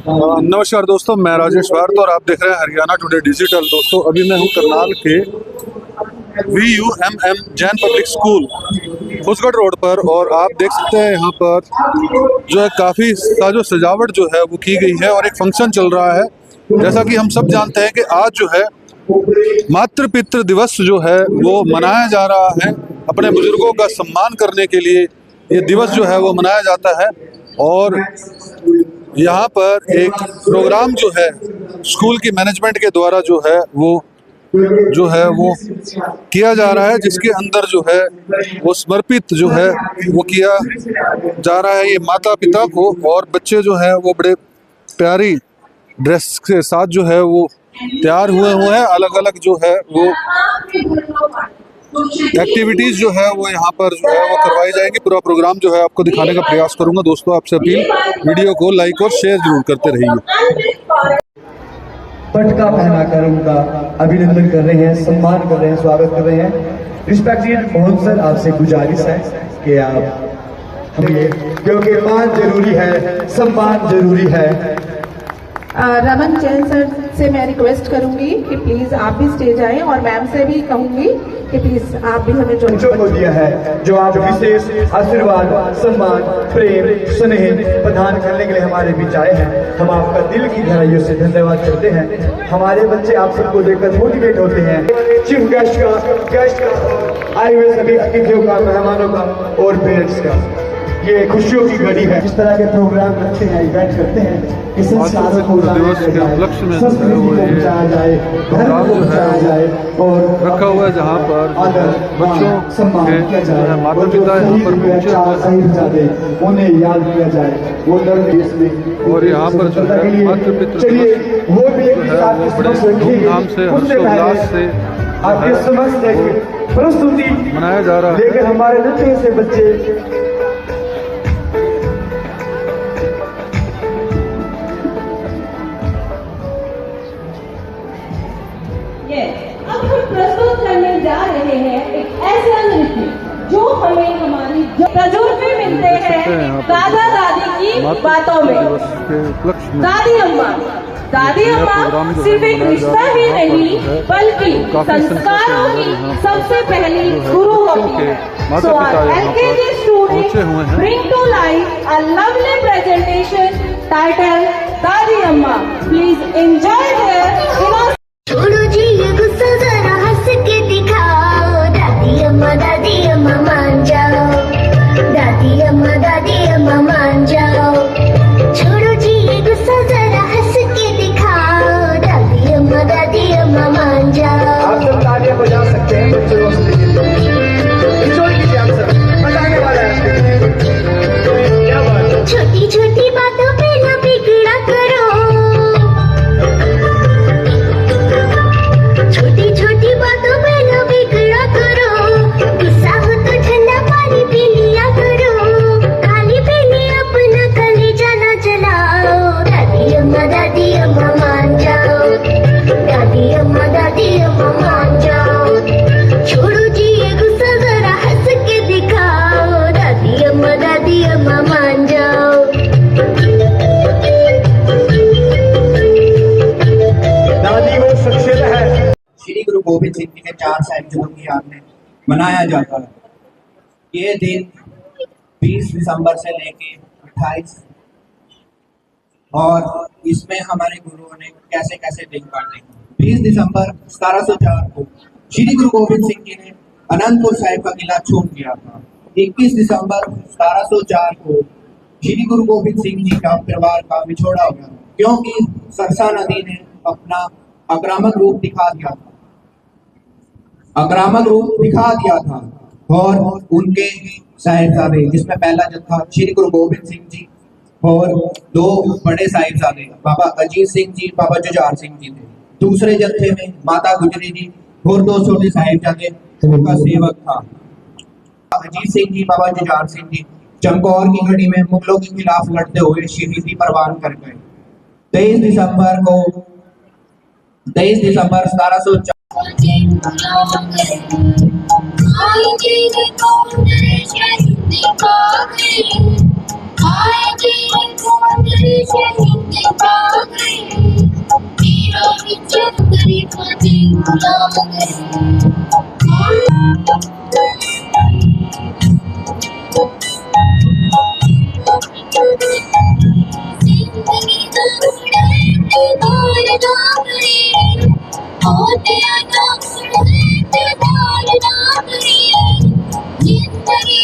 नमस्कार दोस्तों, मैं राजेश भारत और आप देख रहे हैं हरियाणा टुडे डिजिटल। दोस्तों अभी मैं हूं करनाल के VUMM Jain public school Hosgarh road पर और आप देख सकते हैं यहाँ पर जो है काफ़ी साजो सजावट जो है वो की गई है और एक फंक्शन चल रहा है। जैसा कि हम सब जानते हैं कि आज जो है मातृ पितृ दिवस जो है वो मनाया जा रहा है। अपने बुजुर्गों का सम्मान करने के लिए ये दिवस जो है वो मनाया जाता है और यहाँ पर एक प्रोग्राम जो है स्कूल की मैनेजमेंट के द्वारा जो है वो किया जा रहा है, जिसके अंदर जो है वो समर्पित जो है वो किया जा रहा है ये माता पिता को। और बच्चे जो है वो बड़े प्यारी ड्रेस के साथ जो है वो तैयार हुए हैं। अलग अलग जो है वो एक्टिविटीज़ जो है वो यहाँ पर जो है वो करवाई जाएंगी। पूरा प्रोग्राम जो है आपको दिखाने का प्रयास करूंगा। दोस्तों आपसे अपील, वीडियो को लाइक और शेयर जरूर करते रहिए। पटका पहनाकर उनका अभिनंदन कर रहे हैं, सम्मान कर रहे हैं, स्वागत कर रहे हैं। रिस्पेक्टेड मोहन सर, आपसे गुजारिश है कि आप क्योंकि मान जरूरी है, सम्मान जरूरी है। रमन जैन सर से मैं रिक्वेस्ट करूंगी कि प्लीज आप भी स्टेज आए और मैम से भी कहूंगी कि प्लीज आप भी हमें जो को दिया है, जो आप विशेष आशीर्वाद, सम्मान, प्रेम, स्नेह प्रदान करने के लिए हमारे बीच आए हैं। हम आपका दिल की गहराइयों से धन्यवाद करते हैं। हमारे बच्चे आप सबको देखकर मोटिवेट होते हैं। चीफ गेस्ट का, आए हुए सभी अतिथियों का, मेहमानों का और पेरेंट्स का ये खुशियों की घड़ी है। इस तरह के प्रोग्राम रखते हैं, इवेंट करते हैं कि संस्कारों को दिवस के उपलक्ष्य में पहुंचाया जाए, प्रोग्राम जो है और रखा हुआ है जहाँ पर बच्चों के जो है माता पिता यहाँ पर पहुँचे उन्हें याद किया जाए। वो और यहाँ पर जो है मातृ पितृ दिवस वो भी जो है वो बड़े धूमधाम से हर्षोल्लास से आपके समस्त प्रस्तुति मनाया जा रहा है। लेकिन हमारे नन्हे से बच्चे अब हम प्रस्तुत करने जा रहे हैं एक ऐसा नृत्य जो हमें हमारी तजुर्बे मिलते हैं दादा दादी की बातों में। दादी अम्मा सिर्फ एक रिश्ता ही नहीं बल्कि संस्कारों की सबसे पहली गुरु होती है। So our LKG students bring to life a lovely presentation titled Dadi Amma. Please enjoy their innocent. छोड़ो जी ये गुस्सा, जरा हंस के दिखाओ। दादी अम्मा मान जाओ। दादी अम्मा मान जाओ। छोड़ो जी ये गुस्सा, जरा हंस के दिखाओ। दादी अम्मा मान जाओ। आप सब तालियां बजा सकते हैं बच्चों एंजॉय कीजिए। आप सब मजाने वाला है। क्या बात है। छोटी छोटी बातों पे न बिगड़ा करो। छोटी छोटी बातों पे न बिगड़ा करो। गुस्सा हो तो ठंडा पानी पी लिया करो। खाली पीने अपना कलेजा न जलाओ। दादी अम्मा मान जाओ। दादी अम्मा मान जाओ। छोड़ो जी ये गुस्सा, जरा हंस के दिखाओ। दादी अम्मा मान जाओ। दादी वो शख्सियत है। श्री गुरु गोविंद सिंह जी के 4 साहिबजादों की याद में मनाया जाता है। ये दिन 20 दिसंबर से लेके 28 और इसमें हमारे गुरुओं ने कैसे कैसे दिन काटे। 20 दिसंबर 1704 को श्री गुरु गोविंद सिंह जी ने अनंतपुर साहिब का किला छोड़ दिया था। 21 दिसंबर 1704 को श्री गुरु गोविंद सिंह जी का परिवार का विछोड़ा हो गया क्योंकि सरसा नदी ने अपना आक्रामक रूप दिखा दिया था और उनके साहिबजादे, जिसमें पहला जत्था श्री गुरु गोविंद सिंह जी और 2 बड़े साहिबजादे बाबा अजीत सिंह जी, बाबा जुझार सिंह जी थे। दूसरे जत्थे में माता गुजरी जी और 2 छोटे साहिबजादे उनका सेवक था। अजीत सिंह जी, बाबा जुझार सिंह जी चमकौर की गढ़ी में मुगलों के खिलाफ लड़ते हुए शहीदी परवान कर गए। 23 दिसंबर 1704 आएगी मुझे बुला गए जिंदगी दौड़े बार दामड़ी होते दौड़े बार दामड़ी जिंदगी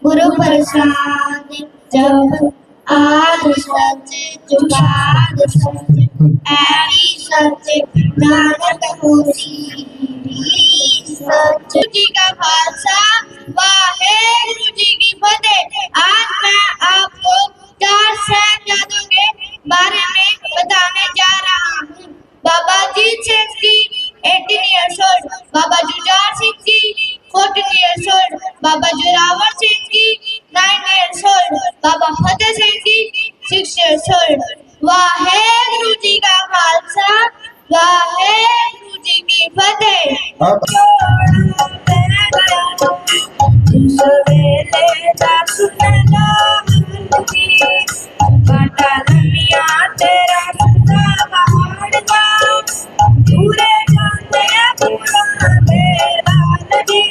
गुरु प्रसाद जब आद सच जुगाद सच ऐरी सच नानक होसी सच जी का खालसा वाहेगुरु जी की फतेह। आज मैं आपको 4 साहिबजादों के बारे में बताने जा रहा हूँ। बाबा अजीत सिंह जी 18 years old, बाबा जुझार सिंह जी 14 years old, बाबा जोरावर सिंह जी 9 years old, बाबा फतेह सिंह जी 6 years old। वाहेगुरु जी का खालसा वाहेगुरु जी की फतेह। सवेरे दस काटा लमिया तेरा सदा पहाड़ का पूरे जाते पूरा तेरा नदी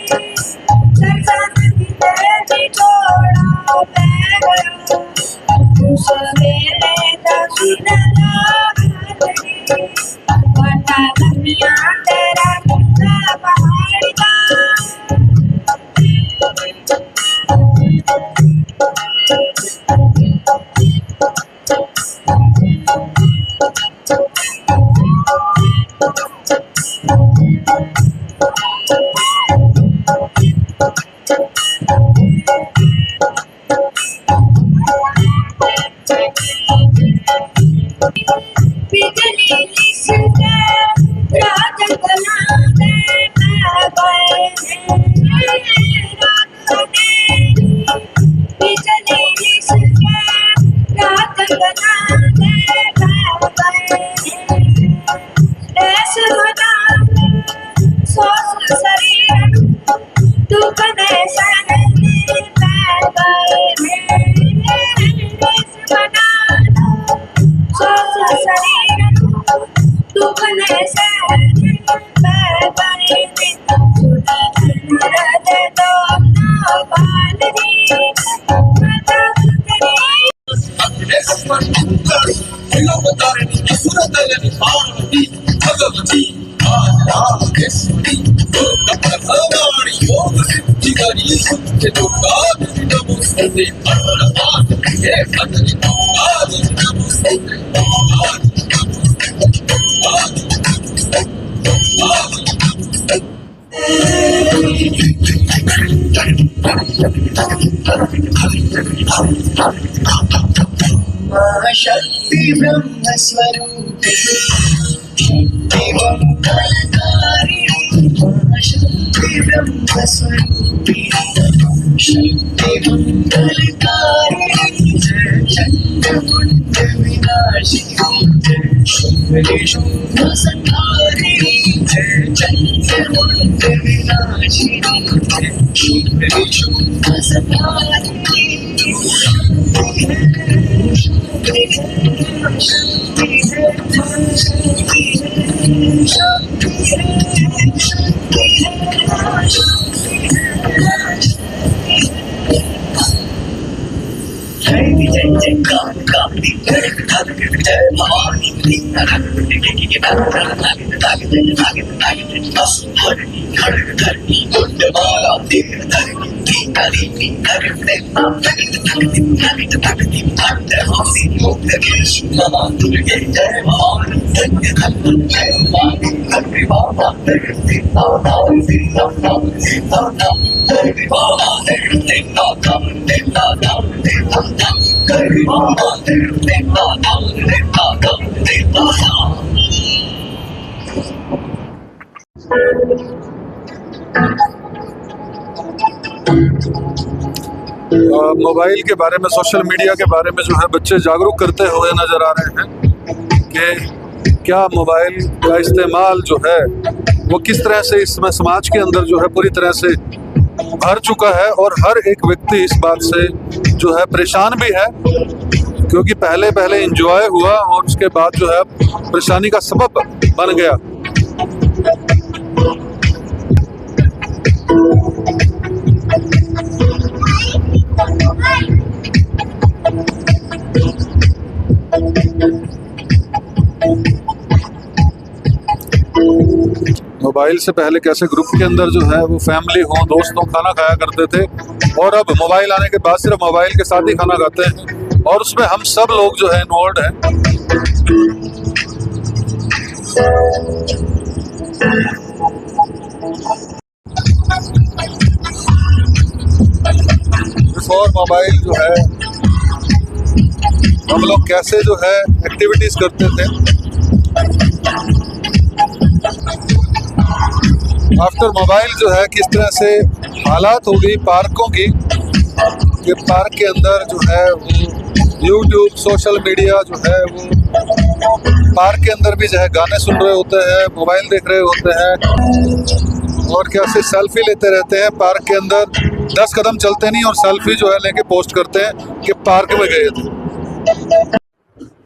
सरसा नदी तेरी छोड़ा पैगया सवेरे दस काटा लमिया तेरा सदा पहाड़ का बिजली लिसके रात बना दे बिजली लिसके रात बना दे ऐसे बना सोच शरीर तू कने सने पैर बना सोच शरीर तू कने सने पैर दे दो ना बाल शक्ति ब्रह्म स्वरूप शक्ति मंगलकारिणी शक्ति ब्रह्म स्वरूप शक्ति मंगलकारिणी चंद्रमुंड विनाशिनी शुभ संहारिणी चंद्रमुंड विनाशिनी शुभ संहारिणी मोबाइल के बारे में, सोशल मीडिया के बारे में जो है बच्चे जागरूक करते हुए नज़र आ रहे हैं कि क्या मोबाइल का इस्तेमाल जो है वो किस तरह से इसमें समाज के अंदर जो है पूरी तरह से भर चुका है, और हर एक व्यक्ति इस बात से जो है परेशान भी है, क्योंकि पहले पहले एंजॉय हुआ और उसके बाद जो है परेशानी का सबब बन गया। मोबाइल से पहले कैसे ग्रुप के अंदर जो है वो फैमिली हो, दोस्तों खाना खाया करते थे, और अब मोबाइल आने के बाद सिर्फ मोबाइल के साथ ही खाना खाते हैं, और उसमें हम सब लोग जो है इन्वॉल्व हैं। बिफोर मोबाइल जो है हम लोग कैसे जो है एक्टिविटीज करते थे, आफ्टर मोबाइल जो है किस तरह से हालात हो गई पार्कों की, कि पार्क के अंदर जो है वो यूट्यूब, सोशल मीडिया जो है वो पार्क के अंदर भी जो है गाने सुन रहे होते हैं, मोबाइल देख रहे होते हैं, और कैसे सेल्फी लेते रहते हैं पार्क के अंदर। 10 कदम चलते नहीं और सेल्फी जो है लेके पोस्ट करते हैं कि पार्क में गए थे।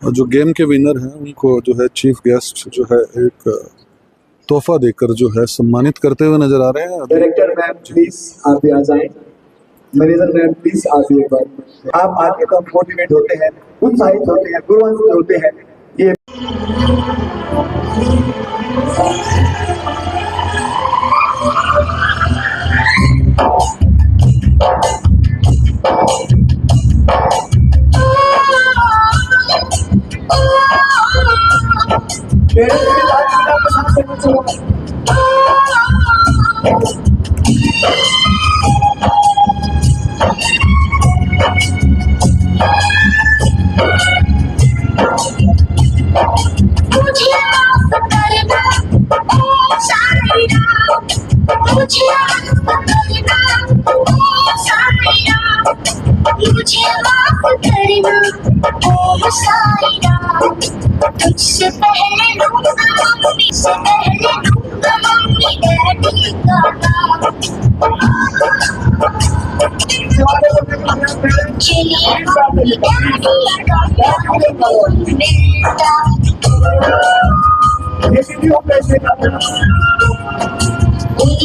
और जो गेम के विनर हैं उनको जो है चीफ गेस्ट जो है एक तोहफा देकर जो है सम्मानित करते हुए नजर आ रहे हैं। डायरेक्टर मैम प्लीज आप भी आ जाएं, मैनेजर मैम प्लीज आप भी एक बार। आप आके तो मोटिवेट होते हैं, उत्साहित होते हैं, गुरुवान्वित होते हैं। ये तुझसे पहले मम्मी से पहले मम्मी डैडी का चलिए मम्मी डैडी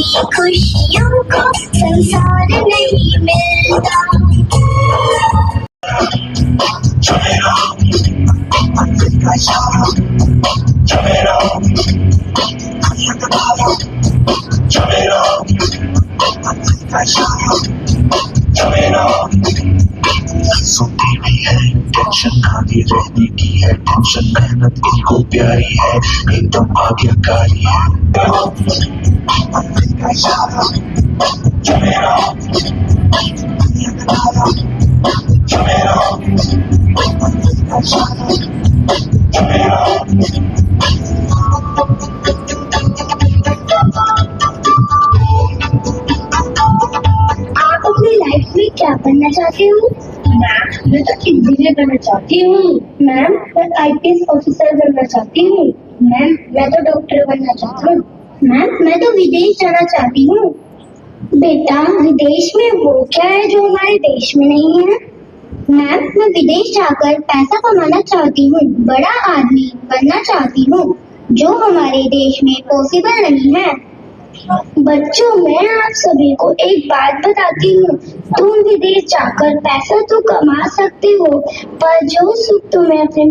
का खुशियों को संसार नहीं मिलता। सुनती भी है टेंशन आगे रहने की है, टेंशन मेहनत इनको प्यारी है, एकदम आज्ञाकारी है। आप अपनी लाइफ में क्या बनना चाहते हो? मैम मैं तो इंजीनियर बनना चाहती हूँ। मैम मैं IPS ऑफिसर बनना चाहती हूँ। मैम मैं तो डॉक्टर बनना चाहती हूँ। मैम मैं तो विदेश जाना चाहती हूँ। बेटा विदेश में वो क्या है जो हमारे देश में नहीं है? मैम मैं विदेश जाकर पैसा कमाना चाहती हूँ, बड़ा आदमी बनना चाहती हूँ, जो हमारे देश में पॉसिबल नहीं है। बच्चों मैं आप सभी को एक बात बताती हूँ, तुम विदेश जाकर पैसा तो कमा सकते हो, पर जो सुख तुम्हें अपने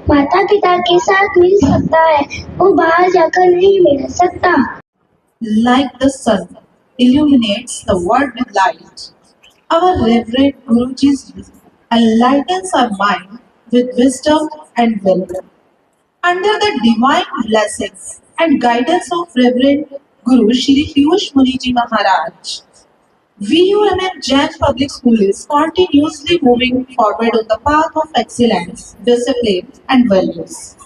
माता पिता के साथ मिल सकता है वो बाहर जाकर नहीं मिल सकता। Like the sun illuminates the world with light, Our Reverend Guruji's enlightens our mind with wisdom and wisdom. Under the divine blessings and guidance of Reverend Guru Shri Piyush Muniji Maharaj, VUMM Jain Public School is continuously moving forward on the path of excellence, discipline, and values.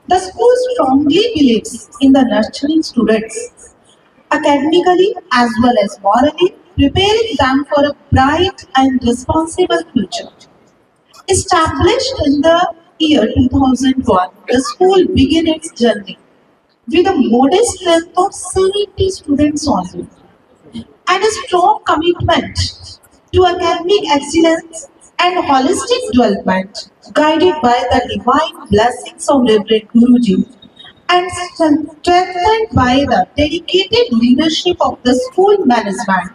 The school strongly believes in the nurturing students academically as well as morally, preparing them for a bright and responsible future. Established in the year 2001, the school began its journey with a modest strength of 70 students only and a strong commitment to academic excellence and holistic development, guided by the divine blessings of Reverend Guruji and strengthened by the dedicated leadership of the school management.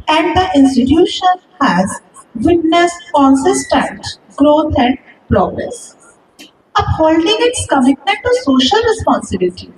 And the institution has witnessed consistent growth and progress. Upholding its commitment to social responsibility,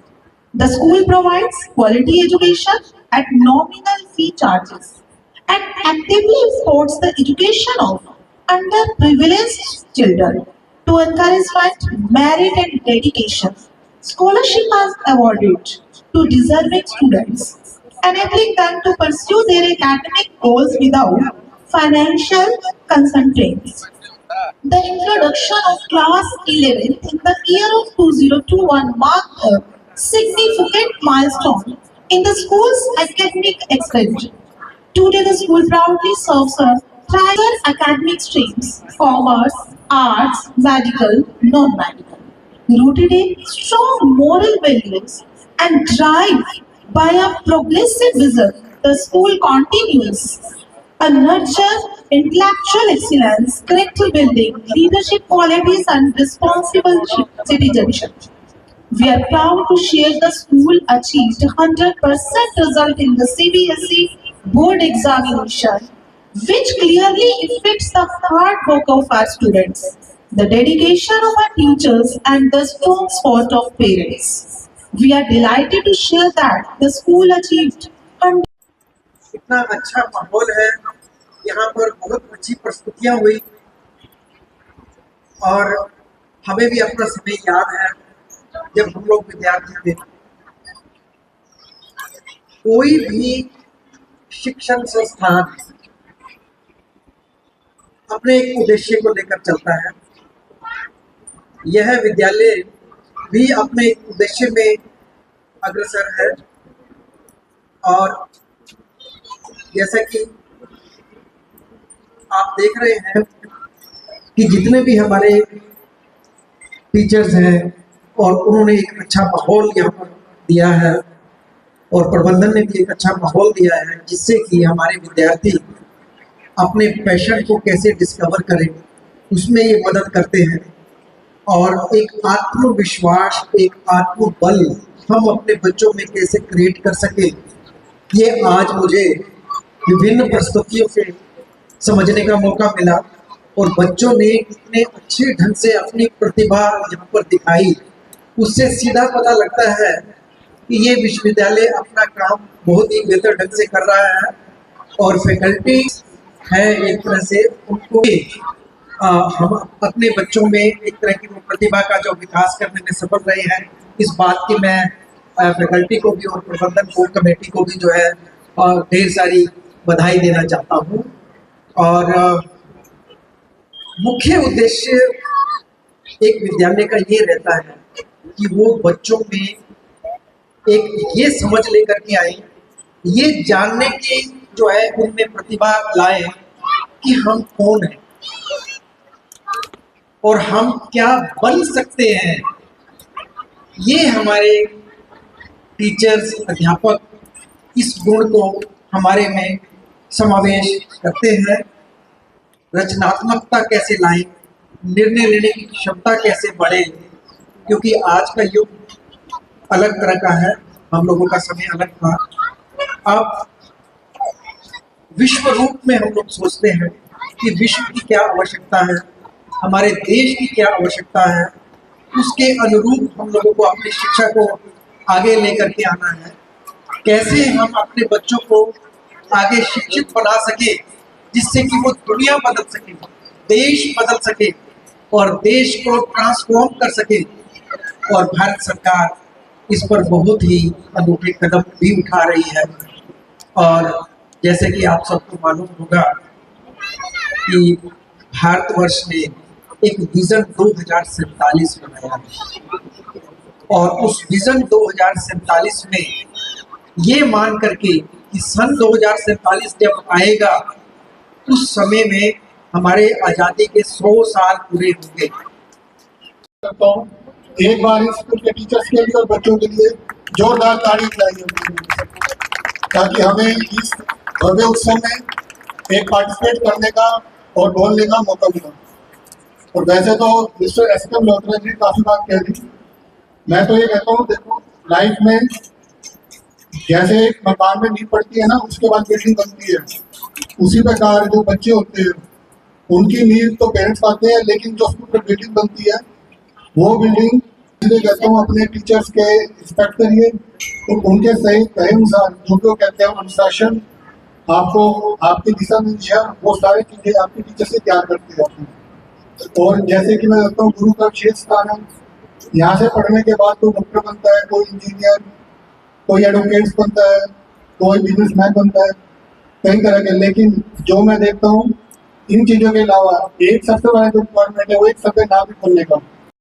the school provides quality education at nominal fee charges and actively supports the education of underprivileged children. To encouragement, merit and dedication, scholarship is awarded to deserving students, enabling them to pursue their academic goals without financial constraints. The introduction of Class 11 in the year of 2021 marked a significant milestone in the school's academic expansion. Today, the school proudly serves a diverse academic streams: commerce, arts, medical, non-medical, rooted in strong moral values and drive by a progressive vision. The school continues a nurture intellectual excellence, character building, leadership qualities, and responsible citizenship. We are proud to share the school achieved 100% result in the CBSE board examination, which clearly reflects the hard work of our students, the dedication of our teachers, and the strong support of parents. We are delighted to share that the school achieved 100% इतना अच्छा माहौल है, यहाँ पर बहुत अच्छी प्रस्तुतियाँ हुई और हमें भी अपना समय याद है जब हम लोग विद्यार्थी थे। कोई भी शिक्षण संस्थान अपने एक उद्देश्य को लेकर चलता है। यह विद्यालय भी अपने उद्देश्य में अग्रसर है और जैसा कि आप देख रहे हैं कि जितने भी हमारे टीचर्स हैं और उन्होंने एक अच्छा माहौल यहाँ पर दिया है और प्रबंधन ने भी एक अच्छा माहौल दिया है, जिससे कि हमारे विद्यार्थी अपने पैशन को कैसे डिस्कवर करें उसमें ये मदद करते हैं और एक आत्मविश्वास, एक आत्मबल हम अपने बच्चों में कैसे क्रिएट कर सकें, ये आज मुझे विभिन्न प्रस्तुतियों से समझने का मौका मिला और बच्चों ने इतने अच्छे ढंग से अपनी प्रतिभा यहाँ पर दिखाई। उससे सीधा पता लगता है कि ये विश्वविद्यालय अपना काम बहुत ही बेहतर ढंग से कर रहा है और फैकल्टी है एक तरह से उनको हम अपने बच्चों में एक तरह की वो प्रतिभा का जो विकास करने में सफल रहे हैं। इस बात की मैं फैकल्टी को भी और प्रबंधन को, कमेटी को भी जो है ढेर सारी बधाई देना चाहता हूँ। और मुख्य उद्देश्य एक विद्यालय का ये रहता है कि वो बच्चों में एक ये समझ लेकर के आए, ये जानने की जो है उनमें प्रतिभा लाए कि हम कौन हैं और हम क्या बन सकते हैं। ये हमारे टीचर्स, अध्यापक इस गुण को हमारे में समावेश करते हैं। रचनात्मकता कैसे लाएं, निर्णय लेने की क्षमता कैसे बढ़े, क्योंकि आज का युग अलग तरह का है, हम लोगों का समय अलग था। अब विश्व रूप में हम लोग सोचते हैं कि विश्व की क्या आवश्यकता है, हमारे देश की क्या आवश्यकता है, उसके अनुरूप हम लोगों को अपनी शिक्षा को आगे लेकर के आना है। कैसे हम अपने बच्चों को आगे शिक्षित बना सके जिससे कि वो दुनिया बदल सके, देश बदल सके और देश को ट्रांसफॉर्म कर सके। और भारत सरकार इस पर बहुत ही अनूठे कदम भी उठा रही है। और जैसे कि आप सबको मालूम होगा कि भारतवर्ष ने एक विजन 2047 बनाया है और उस विजन 2047 में ये मान करके कि सन 2047 जब आएगा उस समय में हमारे आज़ादी के 100 साल पूरे होंगे। एक बार इस स्कूल के टीचर्स के लिए और बच्चों के लिए जोरदार तारीफ चाहिए, ताकि हमें इस भव्य उत्सव में एक पार्टिसिपेट करने का और बोलने का मौका मिला। और वैसे तो मिस्टर एस.के. मल्होत्रा जी काफी बात कह दी, मैं तो ये कहता हूँ, देखो लाइफ में जैसे एक मकान में नींव पड़ती है ना, उसके बाद बिल्डिंग बनती है, उसी प्रकार जो बच्चे होते हैं उनकी नींव तो पेरेंट्स पाते हैं, लेकिन जो उसके ऊपर बिल्डिंग बनती है वो बिल्डिंग, इसलिए कहता हूँ अपने टीचर्स के रिस्पेक्ट करिए और उनके सही अनुसार जो भी वो कहते हैं अनुशासन, आपको आपकी दिशा निर्देश, वो सारी चीजें आपके टीचर से तैयार करते जाते हैं। और जैसे कि मैं कहता हूँ गुरु का विशेष स्थान है, यहाँ से पढ़ने के बाद कोई डॉक्टर बनता है, कोई इंजीनियर, कोई एडवोकेट बनता है, कोई बिजनेसमैन बनता है, कई तरह के। लेकिन जो मैं देखता हूँ इन चीज़ों के अलावा एक सबसे बड़ा जो रिक्वायरमेंट है वो एक सभ्य नागरिक बनने का।